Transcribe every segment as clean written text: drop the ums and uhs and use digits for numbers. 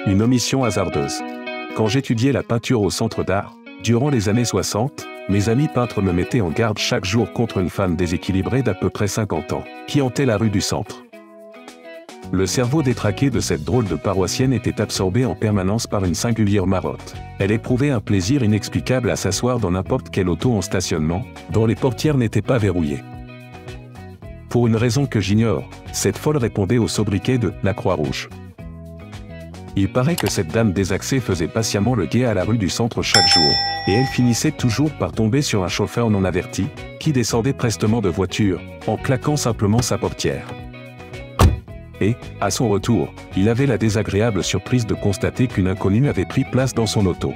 Une omission hasardeuse. Quand j'étudiais la peinture au centre d'art, durant les années 60, mes amis peintres me mettaient en garde chaque jour contre une femme déséquilibrée d'à peu près 50 ans, qui hantait la rue du centre. Le cerveau détraqué de cette drôle de paroissienne était absorbé en permanence par une singulière marotte. Elle éprouvait un plaisir inexplicable à s'asseoir dans n'importe quel auto en stationnement, dont les portières n'étaient pas verrouillées. Pour une raison que j'ignore, cette folle répondait au sobriquet de « la Croix-Rouge ». Il paraît que cette dame désaxée faisait patiemment le guet à la rue du centre chaque jour, et elle finissait toujours par tomber sur un chauffeur non averti, qui descendait prestement de voiture, en claquant simplement sa portière. Et, à son retour, il avait la désagréable surprise de constater qu'une inconnue avait pris place dans son auto.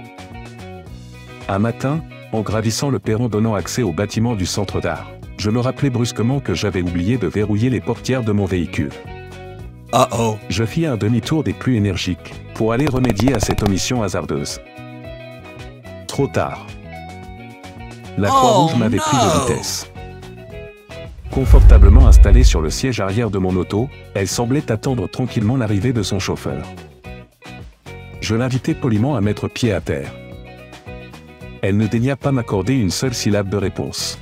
Un matin, en gravissant le perron donnant accès au bâtiment du centre d'art, je me rappelai brusquement que j'avais oublié de verrouiller les portières de mon véhicule. Uh-oh. Je fis un demi-tour des plus énergiques, pour aller remédier à cette omission hasardeuse. Trop tard. La Croix-Rouge m'avait pris de vitesse. Confortablement installée sur le siège arrière de mon auto, elle semblait attendre tranquillement l'arrivée de son chauffeur. Je l'invitai poliment à mettre pied à terre. Elle ne daigna pas m'accorder une seule syllabe de réponse.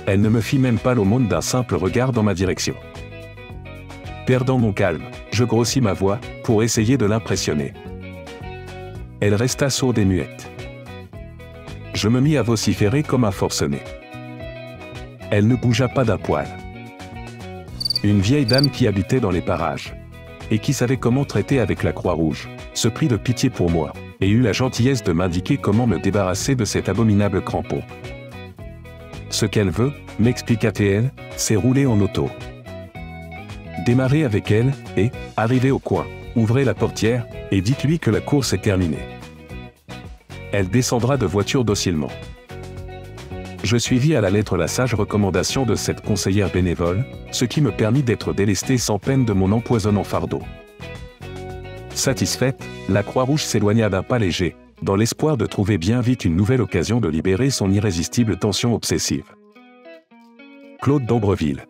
Elle ne me fit même pas l'aumône d'un simple regard dans ma direction. Perdant mon calme, je grossis ma voix, pour essayer de l'impressionner. Elle resta sourde et muette. Je me mis à vociférer comme un forcené. Elle ne bougea pas d'un poil. Une vieille dame qui habitait dans les parages, et qui savait comment traiter avec la Croix-Rouge, se prit de pitié pour moi, et eut la gentillesse de m'indiquer comment me débarrasser de cet abominable crampon. Ce qu'elle veut, m'expliqua-t-elle, c'est rouler en auto. Démarrez avec elle, et, arrivé au coin, ouvrez la portière, et dites-lui que la course est terminée. Elle descendra de voiture docilement. Je suivis à la lettre la sage recommandation de cette conseillère bénévole, ce qui me permit d'être délesté sans peine de mon empoisonnant fardeau. Satisfaite, la Croix-Rouge s'éloigna d'un pas léger, dans l'espoir de trouver bien vite une nouvelle occasion de libérer son irrésistible tension obsessive. Claude d'Ambreville.